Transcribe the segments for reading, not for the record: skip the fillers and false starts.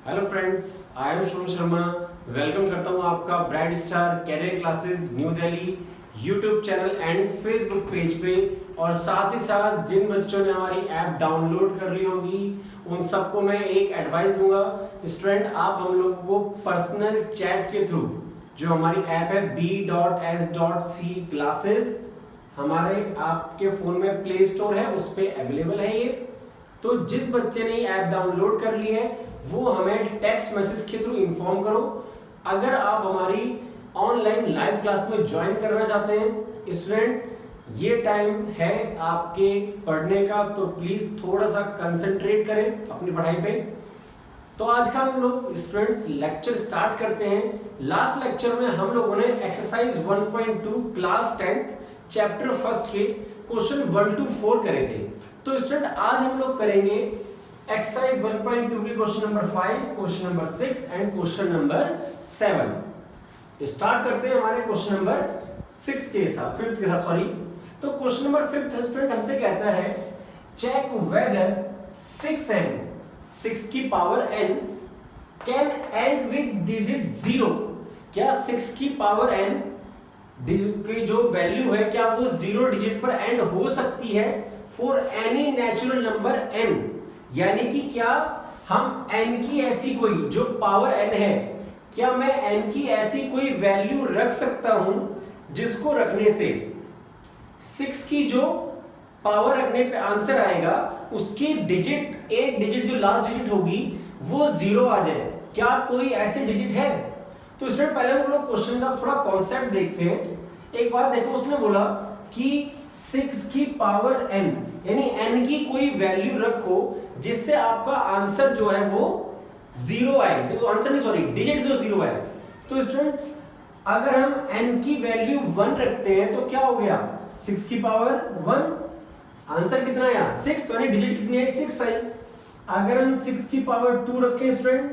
Hello friends, I am Shubham Sharma. Welcome करता हूं आपका bright star career classes New Delhi YouTube channel and Facebook page पे। और साथ ही साथ जिन बच्चों ने हमारी ऐप डाउनलोड कर ली होगी उन सबको मैं एक एडवाइस दूंगा। स्टूडेंट, आप हम लोगों को पर्सनल चैट के थ्रू जो हमारी ऐप है b.s.c क्लासेस, हमारे आपके फोन में प्ले स्टोर है, उस पर अवेलेबल है ये। तो जिस बच्चे ने ये ऐप डाउनलोड कर ली है वो हमें टेक्स्ट मैसेज के थ्रू इन्फॉर्म करो। अगर आप हमारी ऑनलाइन लाइव क्लास में ज्वाइन करना चाहते हैं स्टूडेंट, ये टाइम है आपके पढ़ने का, तो प्लीज थोड़ा सा कंसंट्रेट करें अपनी पढ़ाई पे। तो आज का हम लोग स्टूडेंट्स लेक्चर स्टार्ट करते हैं। लास्ट लेक्चर में हम लोगों ने exercise 1.2 class 10th chapter first के क्वेश्चन 1 to 4 करे थे। तो स्टूडेंट आज हम लोग करेंगे एक्सरसाइज 1.2 के question number 5, question number 6 and question number 7। Start करते हैं हमारे क्वेश्चन नंबर 6 के साथ, 5th के साथ सॉरी। तो क्वेश्चन नंबर 5 स्टूडेंट हमसे कहता है चेक वेदर 6n 6 की power n can and with digit 0। क्या 6 की पावर n की जो वैल्यू है क्या वो 0 डिजिट पर एंड हो सकती है for any natural number n। यानी कि क्या हम n की ऐसी कोई जो पावर n है, क्या मैं n की ऐसी कोई वैल्यू रख सकता हूं जिसको रखने से 6 की जो पावर रखने पे आंसर आएगा उसकी डिजिट, एक डिजिट जो लास्ट डिजिट होगी वो 0 आ जाए। क्या कोई ऐसे डिजिट है? तो स्टूडेंट पहले हम लोग क्वेश्चन का थोड़ा कॉन्सेप्ट देखते हैं। एक बात देखो, उसने बोला कि 6 की पावर n यानी n की कोई वैल्यू रखो जिससे आपका आंसर जो है वो 0 आए, आंसर नहीं सॉरी डिजिट जो 0 आए। तो स्टूडेंट अगर हम n की वैल्यू 1 रखते हैं तो क्या हो गया 6 की पावर 1, आंसर कितना आया 6, तो यानी डिजिट कितनी आई 6 आई। अगर हम 6 की पावर 2 रखें स्टूडेंट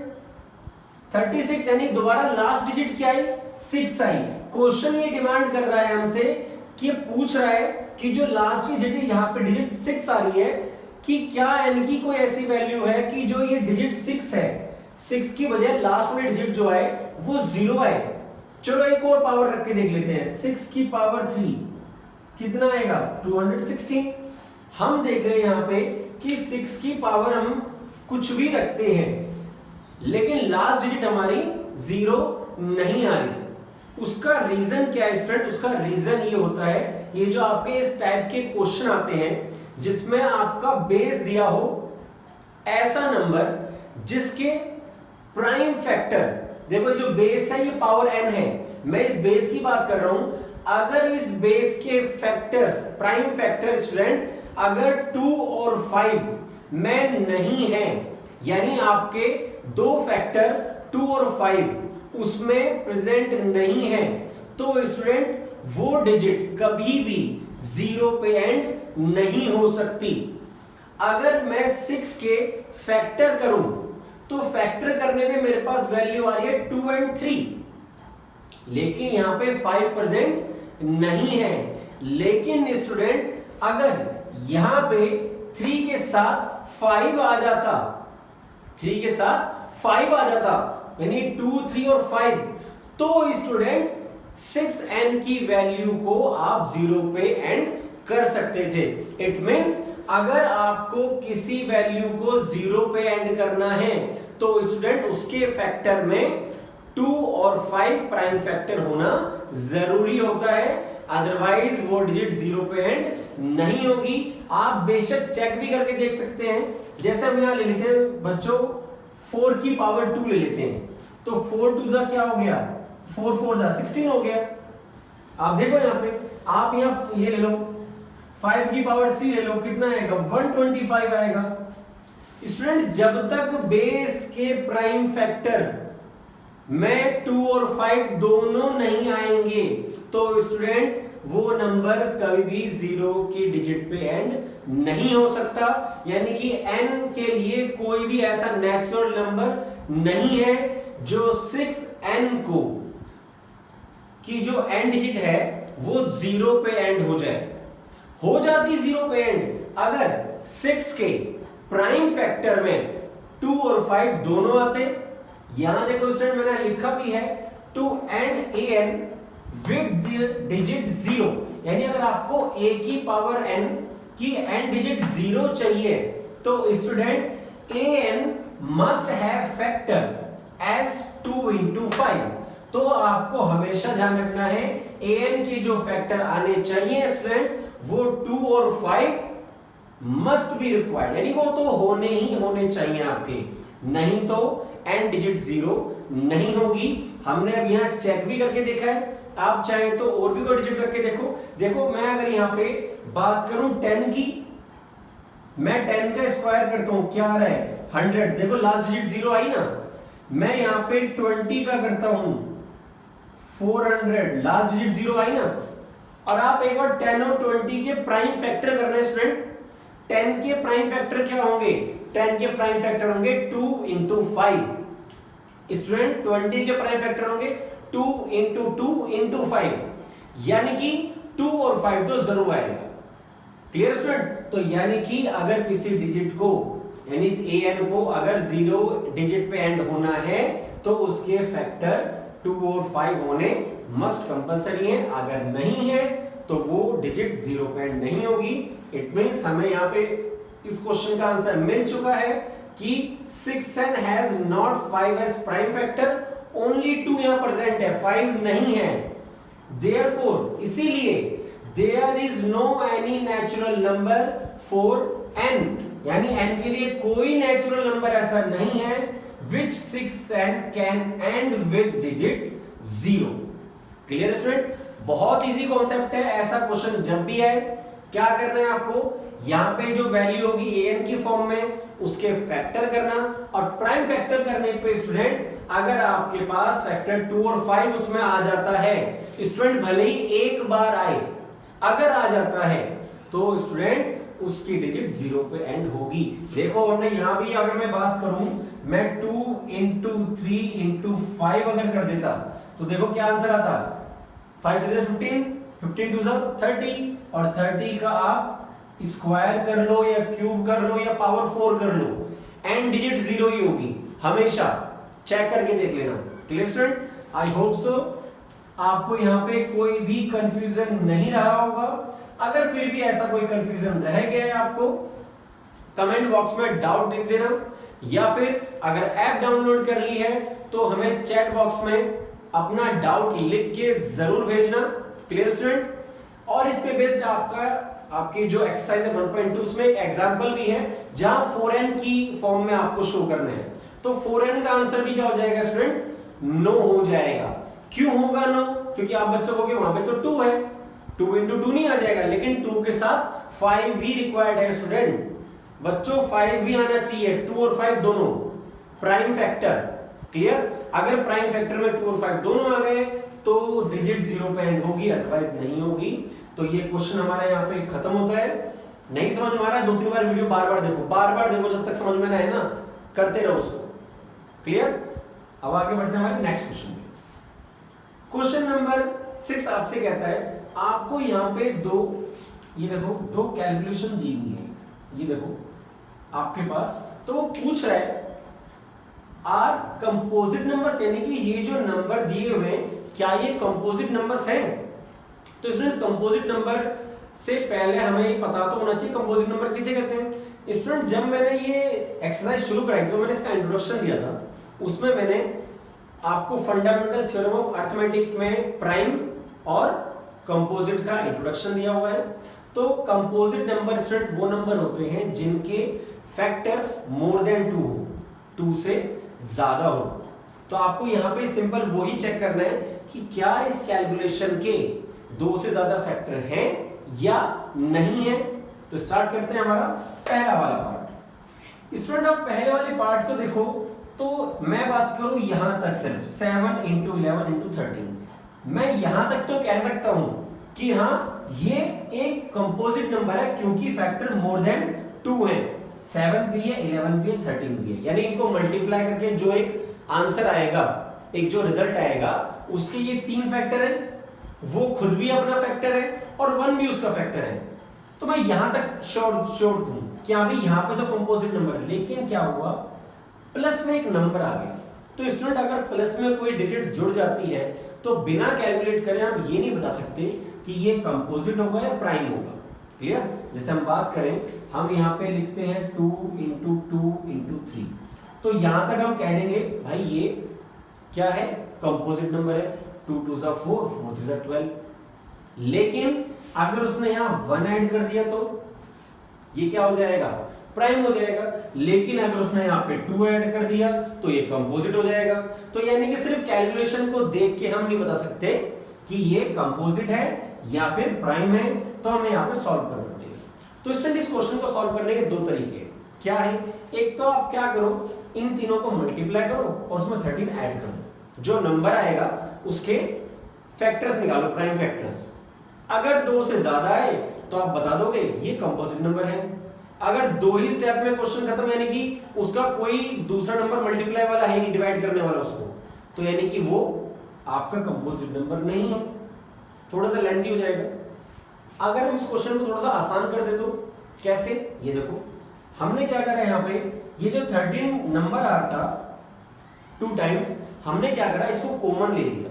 36, यानी दोबारा लास्ट डिजिट क्या आई 6 आई। क्वेश्चन ये डिमांड कर रहा है हमसे कि ये पूछ रहा है कि जो लास्ट डिजिट यहाँ पे डिजिट 6 आ रही है कि क्या n की कोई ऐसी वैल्यू है कि जो ये डिजिट 6 है, 6 की बजाय लास्ट में डिजिट जो आए वो 0 आए। चलो एक और पावर रख के देख लेते हैं, 6 की पावर 3 कितना आएगा 216। हम देख रहे हैं यहाँ पे कि 6 की पावर हम कुछ भी रखते हैं लेकिन लास्ट डिजिट हमारी 0 नहीं आ रही। उसका रीजन क्या है स्टूडेंट? उसका रीजन ये होता है, ये जो आपके इस टाइप के क्वेश्चन आते हैं जिसमें आपका बेस दिया हो ऐसा नंबर जिसके प्राइम फैक्टर, देखो जो बेस है ये पावर n है, मैं इस बेस की बात कर रहा हूं। अगर इस बेस के फैक्टर्स, प्राइम फैक्टर स्टूडेंट अगर 2 और 5 में नहीं है, यानी आपके दो फैक्टर 2 और 5 उसमें प्रेजेंट नहीं है, तो स्टूडेंट वो डिजिट कभी भी 0 पे एंड नहीं हो सकती। अगर मैं 6 के फैक्टर करूं तो फैक्टर करने में मेरे पास वैल्यू आ रही है 2 और 3, लेकिन यहां पे 5 प्रेजेंट नहीं है। लेकिन स्टूडेंट अगर यहां पे 3 के साथ 5 आ जाता, 3 के साथ 5 आ जाता यानी 2, 3 और 5, तो स्टूडेंट 6n की वैल्यू को आप 0 पे एंड कर सकते थे। इट मींस अगर आपको किसी वैल्यू को 0 पे एंड करना है तो स्टूडेंट उसके फैक्टर में 2 और 5 प्राइम फैक्टर होना जरूरी होता है, अदरवाइज वो डिजिट 0 पे एंड नहीं होगी। आप बेशक चेक भी करके देख सकते हैं। जैसे हम यहां ले लेते हैं बच्चों 4 की पावर 2 ले लेते हैं, तो 4 2 जा क्या हो गया 4 4 जा 16 हो गया। आप देखो यहाँ पे, आप यहाँ ये ले लो 5 की पावर 3 ले लो, कितना आएगा 125 आएगा। स्टूडेंट जब तक बेस के प्राइम फैक्टर में 2 और 5 दोनों नहीं आएंगे तो स्टूडेंट वो नंबर कभी भी 0 की डिजिट पे एंड नहीं हो सकता। यानी कि n के लिए कोई भी ऐसा नेचुरल नंबर नहीं है जो 6n को की जो n डिजिट है वो 0 पे एंड हो जाए। हो जाती 0 पे एंड अगर 6 के प्राइम फैक्टर में 2 और 5 दोनों आते। यहां देखो स्टूडेंट मैंने लिखा भी है to end an with digit 0, यानी अगर आपको a की पावर n की n डिजिट 0 चाहिए तो student an must have factor as 2 into 5। तो आपको हमेशा ध्यान रखना है an के जो फैक्टर आने चाहिए स्टूडेंट वो 2 और 5 मस्ट बी रिक्वायर्ड, यानी वो तो होने ही होने चाहिए आपके, नहीं तो n डिजिट 0 नहीं होगी। हमने अब यहाँ चेक भी करके देखा है, आप चाहे तो और भी कोई डिजिट रख के देखो। देखो मैं अगर यहाँ पे बात करूं 10 की, मैं 10 का स्क्वायर करता हूं, क्या आ रहा है 100, देखो लास्ट डिजिट 0 आई ना। मैं यहाँ पे 20 का करता हूं 400, लास्ट डिजिट 0 आई ना। और आप एक बार 10 और 20 के प्राइम फैक्टर करना है स्टूडेंट। 10 के प्राइम फैक्टर क्या होंगे, 10 के प्राइम फैक्टर होंगे 2 into 5। स्टूडेंट 20 के प्राइम फैक्टर होंगे 2 into 2 into 5, यानी कि 2 और 5 तो जरूर आएगा। Clear student? तो यानी कि अगर किसी डिजिट को, यानी इस an को अगर 0 डिजिट पे एंड होना है तो उसके फैक्टर 2 और 5 होने मस्ट कंपलसरी है। अगर नहीं है तो वो डिजिट 0 पे एंड नहीं होगी। इट मींस हमें यहाँ पे इस क्वेश्चन का आंसर मिल चुका है कि 6n has not 5 as prime factor, only 2 यहां प्रेजेंट है, 5 नहीं है। देयरफॉर इसीलिए there is no any natural number for n, यानी n के लिए कोई नेचुरल नंबर ऐसा नहीं है which 6n can end with digit 0। Clear student? बहुत इजी कॉन्सेप्ट है। ऐसा क्वेश्चन जब भी आए क्या करना है आपको, यहां पे जो वैल्यू होगी an की फॉर्म में उसके फैक्टर करना, और प्राइम फैक्टर करने पे स्टूडेंट अगर आपके पास फैक्टर 2 और 5 उसमें आ जाता है, स्टूडेंट भले ही एक बार आए, अगर आ जाता है तो स्टूडेंट उसकी डिजिट 0 पे एंड होगी। देखो हमने यहां भी अगर मैं बात करूं, मैं 2 into 3 into 5 अगर कर देता तो देखो क्या आंसर आता, 5 3 15, 15 2 30, और 30 का आप स्क्वायर कर लो या क्यूब कर लो या पावर 4 कर लो, एंड डिजिट 0 ही होगी हमेशा। चेक करके देख लेना। Clear student? I hope so आपको यहाँ पे कोई भी कंफ्यूजन नहीं रहा होगा। अगर फिर भी ऐसा कोई कंफ्यूजन रह गया है आपको, कमेंट बॉक्स में डाउट लिख देना, या फिर अगर ऐप डाउनलोड कर ली है तो हमें चैट बॉक्स में अपना डाउट लिख के जरूर भेजना। Clear student? और इस पे बेस्ड आपकी जो एक्सरसाइज है 1.2 उसमें एक एग्जांपल भी है जहां 4n की फॉर्म में आपको शो करना है। तो 4n का आंसर भी क्या हो जाएगा स्टूडेंट, नो हो जाएगा। क्यों होगा नो? क्योंकि आप बच्चों को वहां पे तो 2 है, 2 into 2 नहीं आ जाएगा, लेकिन 2 के साथ 5 भी रिक्वायर्ड है स्टूडेंट। बच्चों 5 भी आना चाहिए, 2 और 5 दोनों प्राइम फैक्टर। क्लियर? अगर प्राइम फैक्टर में 2 और 5 दोनों आ गए तो डिजिट 0 पे एंड होगी, अदरवाइज नहीं होगी। तो ये क्वेश्चन हमारा यहाँ पे खत्म होता है। नहीं समझ में आ रहा है 2-3 बार वीडियो बार बार देखो, जब तक समझ में ना आए ना करते रहो उसको। क्लियर? अब आगे बढ़ते हैं हमारे नेक्स्ट क्वेश्चन पे। क्वेश्चन नंबर 6 आपसे कहता है, आपको यहाँ पे ये देखो दो कैलकुलेशन दी हुई है, ये देखो आपके पास, तो वो पूछ रहा है आर कंपोजिट नंबर्स, यानी कि ये जो नंबर दिए हुए हैं क्या ये कंपोजिट नंबर्स हैं। तो इसमें कंपोजिट नंबर से पहले हमें ये पता तो होना चाहिए कंपोजिट नंबर किसे कहते हैं। स्टूडेंट जब मैंने ये एक्सरसाइज शुरू कराई थी तो मैंने इसका इंट्रोडक्शन दिया था, उसमें मैंने आपको फंडामेंटल थ्योरम ऑफ अरिथमेटिक में प्राइम और कंपोजिट का इंट्रोडक्शन दिया हुआ है। तो कंपोजिट नंबर स्टूडेंट वो नंबर होते हैं जिनके फैक्टर्स मोर देन 2 हो, 2 से ज्यादा हो। तो आपको यहाँ पे सिंपल वही चेक करना है कि क्या इस कैलकुलेशन के 2 से ज्यादा फैक्टर हैं या नहीं है। तो स्टार्ट करते हैं हमारा पहला वाला पार्ट। स्टूडेंट आप पहले वाले पार्ट को देखो, तो मैं बात करूं यहां तक सिर्फ 7 into 11 into 13, मैं यहां तक तो कह सकता हूं कि हाँ ये एक कंपोजिट नंबर है क्योंकि फैक्टर मोर देन 2 है, 7 भी है, 11 भी है, 13 भी है। यानी इनको मल्टीप्लाई करके जो एक आंसर आएगा, एक जो रिजल्ट आएगा, उसके ये 3 फैक्टर है, वो खुद भी अपना फैक्टर है और 1 भी उसका फैक्टर है। तो मैं यहां तक श्योर हूं कि अभी यहां पे तो कंपोजिट नंबर है। लेकिन क्या हुआ, प्लस में एक नंबर आ गया, तो स्टूडेंट अगर प्लस में कोई डिजिट जुड़ जाती है तो बिना कैलकुलेट करे हम ये नहीं बता सकते कि ये कंपोजिट होगा या प्राइम होगा। क्लियर? जैसे हम बात करें, हम यहाँ पे लिखते हैं 2 इंटू 2 इंटू 3, तो यहां तक हम कह देंगे भाई ये क्या है, कंपोजिट नंबर है, 2 2 4 4 3 12। लेकिन अगर उसने यहाँ 1 ऐड कर दिया तो ये क्या हो जाएगा, प्राइम हो जाएगा। लेकिन अगर उसने यहाँ पे 2 ऐड कर दिया तो ये कंपोजिट हो जाएगा। तो यानी कि सिर्फ कैलकुलेशन को देख के हम नहीं बता सकते कि ये कंपोजिट है या फिर प्राइम है, तो हमें यहाँ पे सॉल्व करना पड़ेगा। तो स्टूडेंट इस क्वेश्चन को सॉल्व करने के 2 तरीके हैं। क्या है, एक तो आप क्या करो, इन तीनों को मल्टीप्लाई करो और उसमें 13 ऐड कर दो, जो नंबर आएगा उसके फैक्टर्स निकालो, प्राइम फैक्टर्स। अगर 2 से ज्यादा आए तो आप बता दोगे ये कंपोजिट नंबर है। अगर 2 ही स्टेप में क्वेश्चन खत्म, यानी कि उसका कोई दूसरा नंबर मल्टीप्लाई वाला है नहीं, डिवाइड करने वाला उसको, तो यानी कि वो आपका कंपोजिट नंबर नहीं है, थोड़ा सा लेंथी हो जाएगा। अगर हम इस क्वेश्चन को थोड़ा सा आसान कर दे तो कैसे, ये देखो हमने क्या करा यहाँ पे, ये जो 13 नंबर आ रहा था 2 टाइम्स, हमने क्या करा, इसको कॉमन ले लिया,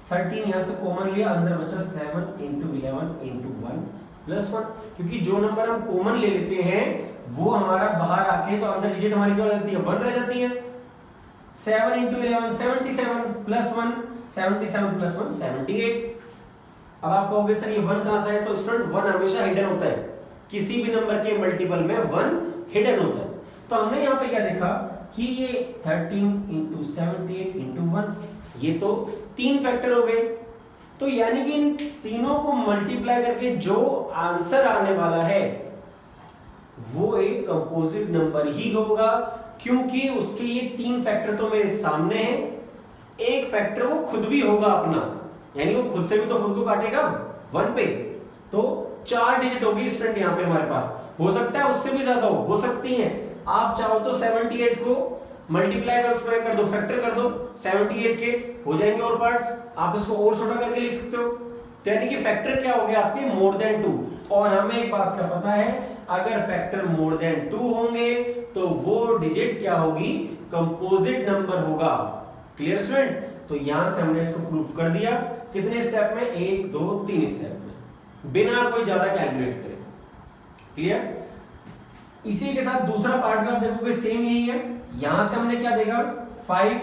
13 यहां से कॉमन लिया, अंदर बचा 7 इंटू 11 इंटू 1 प्लस 1, क्योंकि जो नंबर हम कॉमन ले लेते हैं वो हमारा बाहर आके तो अंदर डिजिट हमारी क्या हो जाती है, 1 रह जाती है। 7 इंटू 11 77 प्लस 1 77 प्लस 1 78। अब आप कहोगे सर ये 1 कहां से है, तो स्टूडेंट 1 हमेशा हिडन होता है, किसी भी नंबर के मल्टीपल में 1 हिडन होता है। तो हमने यहाँ पे क्या देखा कि ये 13 इंटू 78 इंटू 1, ये तो 3 फैक्टर हो गए। तो यानी कि इन तीनों को मल्टीप्लाई करके जो आंसर आने वाला है वो एक कंपोजिट नंबर ही होगा, क्योंकि उसके ये 3 फैक्टर तो मेरे सामने हैं, एक फैक्टर वो खुद भी होगा अपना, यानी वो खुद से भी तो खुद को काटेगा 1 पे, तो 4 डिजिट होगी स्टूडेंट यहाँ पे हमारे पास। हो सकता है उससे भी ज्यादा हो सकती हैं, आप चाहो तो 78 को मल्टीप्लाई कर उसमें कर दो, फैक्टर कर दो 78 के, हो जाएंगे और पार्ट्स, आप इसको और छोटा करके लिख सकते हो। तो यानी कि फैक्टर क्या हो गया आपके, मोर देन 2। और हमें एक बात का पता है, अगर फैक्टर मोर देन 2 होंगे तो वो डिजिट क्या होगी, कंपोजिट नंबर होगा। Clear student? तो यहां से हमने इसको प्रूफ कर दिया, कितने स्टेप में, 1 2 3 स्टेप में, बिना कोई ज्यादा कैलकुलेट करे। क्लियर? इसी के साथ दूसरा पार्ट में आप देखोगे सेम यही है। यहां से हमने क्या देखा, 5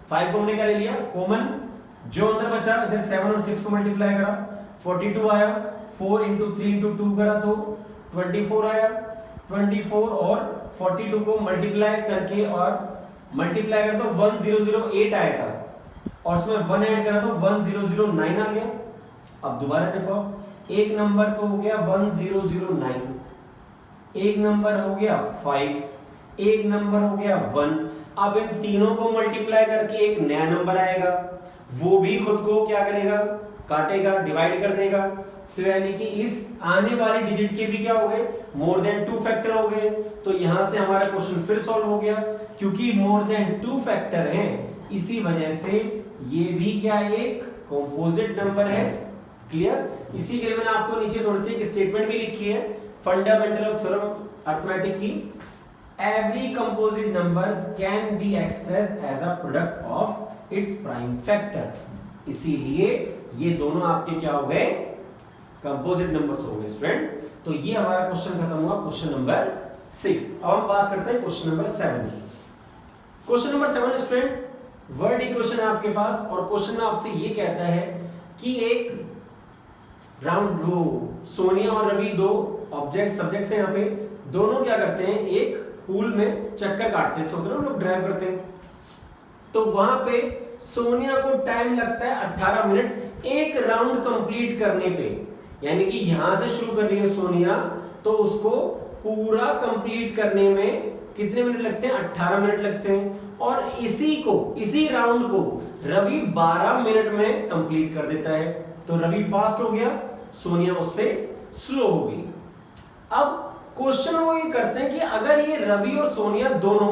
5 को हमने क्या ले लिया, कॉमन, जो अंदर बचा इधर 7 और 6 को मल्टीप्लाई करा, 42 आया, 4 इंटू 3 इंटू 2 करा तो 24 आया, 24 और 42 को मल्टीप्लाई करके और मल्टीप्लाई करा तो 1008 आया था, और उसमें 1 ऐड करा तो 1009 आ गया। अब दोबारा देखो, एक नंबर तो हो गया 1009, एक नंबर हो गया 5, एक नंबर हो गया 1। अब इन तीनों को मल्टीप्लाई करके एक नया नंबर आएगा, वो भी खुद को क्या करेगा, काटेगा, डिवाइड कर देगा। तो यानी कि इस आने वाले डिजिट के भी क्या हो गए, मोर देन 2 फैक्टर हो गए। तो यहां से हमारा क्वेश्चन फिर सॉल्व हो गया, क्योंकि मोर देन 2 फैक्टर है, इसी वजह से ये भी क्या एक कंपोजिट नंबर है। क्लियर? इसी के लिए मैंने आपको नीचे थोड़ी सी एक स्टेटमेंट भी लिखी है, फंडामेंटल ऑफ थ्योरम अरिथमेटिक की, every composite number can be expressed as a product of its prime factor. इसीलिए ये दोनों आपके क्या हो गए, कंपोजिट नंबर्स हो गए स्टूडेंट। तो ये हमारा क्वेश्चन खत्म हुआ, क्वेश्चन नंबर 6। अब हम बात करते हैं क्वेश्चन नंबर 7 की। Question number 7 student, word equation है आपके पास, और क्वेश्चन में आपसे ये कहता है कि एक राउंड रो, सोनिया और रवि 2 ऑब्जेक्ट सब्जेक्ट्स हैं, यहाँ पे दोनों क्या करते हैं, एक पूल में चक्कर काटते हैं, सोचो लोग ड्राइव करते हैं, तो वहां पे सोनिया को टाइम लगता है 18 मिनट एक राउंड कंप्लीट करने पे। यानी कि यहां से शुरू कर रही है सोनिया, तो उसको पूरा कंप्लीट करने में कितने मिनट लगते हैं, 18 मिनट लगते हैं। और इसी राउंड को रवि 12 मिनट में कंप्लीट कर देता है। तो रवि फास्ट हो गया, सोनिया उससे स्लो हो गई। अब क्वेश्चन वो ये करते हैं कि अगर ये रवि और सोनिया दोनों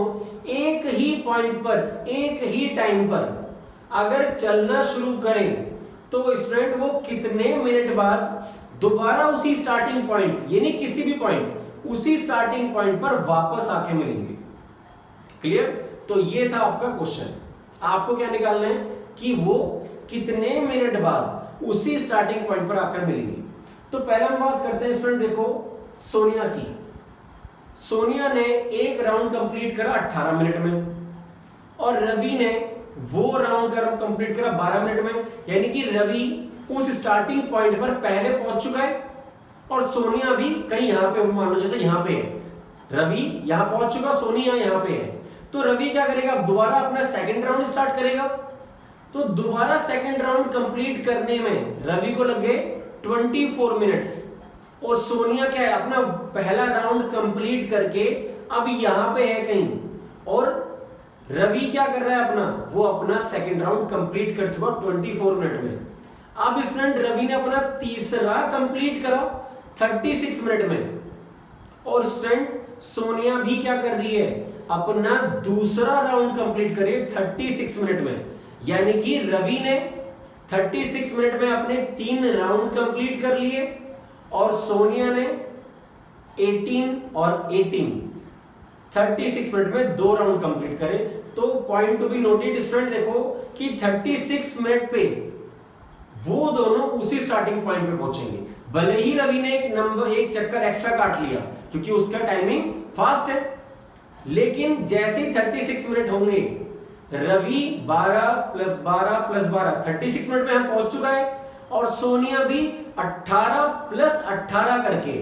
एक ही पॉइंट पर, एक ही टाइम पर अगर चलना शुरू करें, तो स्टूडेंट वो कितने मिनट बाद दोबारा उसी स्टार्टिंग पॉइंट, यानी किसी भी पॉइंट, उसी स्टार्टिंग पॉइंट पर वापस आके मिलेंगे। क्लियर? तो ये था आपका क्वेश्चन। आपको क्या निकालना है कि वो कितने मिनट बाद उसी स्टार्टिंग पॉइंट पर आकर मिलेंगे। तो पहला हम बात करते हैं स्टूडेंट, देखो सोनिया की। सोनिया ने एक राउंड कंप्लीट करा 18 मिनट में और रवि ने वो राउंड कंप्लीट करा 12 मिनट में, यानी कि रवि उस स्टार्टिंग पॉइंट पर पहले पहुंच चुका है और सोनिया भी कहीं यहां पे, मान लो जैसे यहां पे है, रवि यहां पहुंच चुका, सोनिया यहां पे है। तो रवि क्या करेगा, दोबारा अपना सेकंड राउंड स्टार्ट करेगा। तो दोबारा सेकंड राउंड कंप्लीट करने में रवि को लगे 24 मिनट्स और सोनिया क्या है, अपना पहला राउंड कंप्लीट करके अब यहां पे है कहीं, और रवि क्या कर रहा है, वो अपना सेकंड राउंड कंप्लीट कर चुका 24 मिनट में। अब स्टूडेंट रवि ने अपना तीसरा कंप्लीट करा 36 मिनट में, और स्टूडेंट सोनिया भी क्या कर रही है, अपना दूसरा राउंड कंप्लीट करे 36 मिनट में। यानी कि रवि ने 36 मिनट में अपने 3 राउंड कंप्लीट कर लिए और सोनिया ने 18 और 18 36 मिनट में 2 राउंड कंप्लीट करे। तो point to be noted student, देखो कि 36 मिनट पे वो दोनों उसी स्टार्टिंग पॉइंट पे पहुंचेंगे। भले ही रवि ने एक चक्कर एक्स्ट्रा काट लिया क्योंकि उसका टाइमिंग फास्ट है, लेकिन जैसे ही 36 मिनट होंगे, रवि 12 + 12 + 12 36 मिनट में हम पहुंच चुका है, और सोनिया भी 18 + 18 करके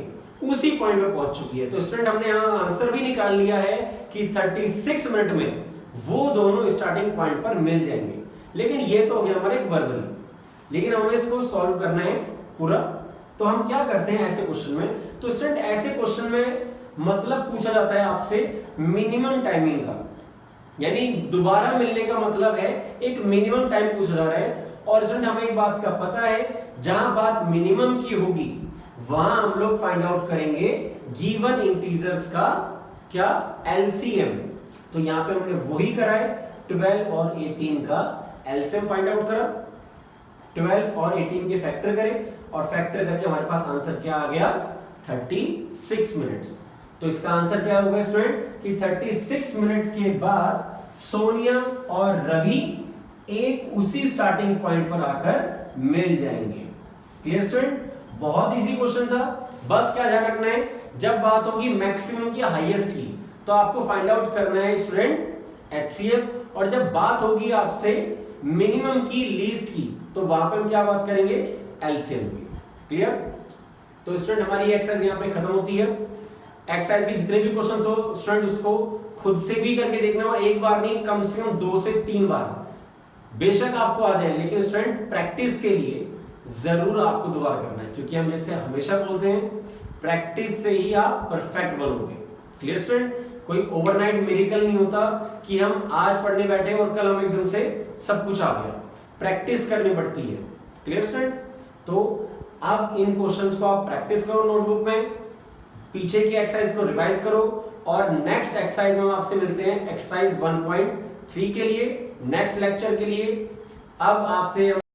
उसी पॉइंट पे पहुंच चुकी है। तो स्टूडेंट हमने यहां आंसर भी निकाल लिया है कि 36 मिनट में वो दोनों स्टार्टिंग पॉइंट पर मिल जाएंगे। लेकिन ये तो हो गया हमारे वर्बली, लेकिन हमें इसको सॉल्व करना है पूरा। तो हम क्या करते हैं ऐसे क्वेश्चन में, तो स्टूडेंट ऐसे क्वेश्चन में मतलब पूछा जाता है आपसे मिनिमम टाइमिंग का, यानी दोबारा मिलने का मतलब है एक मिनिमम टाइम पूछा जा रहा है। और स्टूडेंट हमें एक बात का पता है, जहां बात मिनिमम की होगी वहां हम लोग फाइंड आउट करेंगे गिवन इंटीजर्स का क्या, एलसीएम। तो यहां पे हमने वही करा है, 12 और 18 का एलसीएम फाइंड आउट करा, 12 और 18 के फैक्टर करें और फैक्टर करके हमारे पास आंसर क्या आ गया, 36 मिनट्स। तो इसका आंसर क्या होगा स्टूडेंट कि 36 मिनट के बाद सोनिया और रवि एक उसी स्टार्टिंग पॉइंट पर आकर मिल जाएंगे। Clear student? बहुत इजी क्वेश्चन था। बस क्या ध्यान रखना है, जब बात होगी मैक्सिमम की हाईएस्ट की तो आपको फाइंड आउट करना है स्टूडेंट एचसीएफ, और जब बात होगी आपसे मिनिमम की लीस्ट की तो वहां पे हम क्या बात करेंगे, एलसीएम की। क्लियर? तो स्टूडेंट हमारी एक्सरसाइज यहां पे खत्म होती है। एक्सरसाइज के जितने भी क्वेश्चंस हो स्टूडेंट उसको खुद से भी करके देखना, और एक बार नहीं कम से कम 2 से 3 बार बेशक आपको आ जाए, लेकिन स्टूडेंट प्रैक्टिस के लिए जरूर आपको दोबारा करना है, क्योंकि हम जैसे हमेशा बोलते हैं प्रैक्टिस से ही आप परफेक्ट बनोगे। Clear student? कोई ओवरनाइट मिरेकल नहीं होता कि हम आज पढ़ने बैठे और कल हम एकदम से सब कुछ आ गया, प्रैक्टिस करनी पड़ती है। Clear student? तो अब इन क्वेश्चंस को आप प्रैक्टिस करो नोटबुक में, पीछे की एक्सरसाइज को रिवाइज करो, और नेक्स्ट एक्सरसाइज में हम आपसे मिलते हैं एक्सरसाइज 1.3 के लिए, नेक्स्ट लेक्चर के लिए। अब आपसे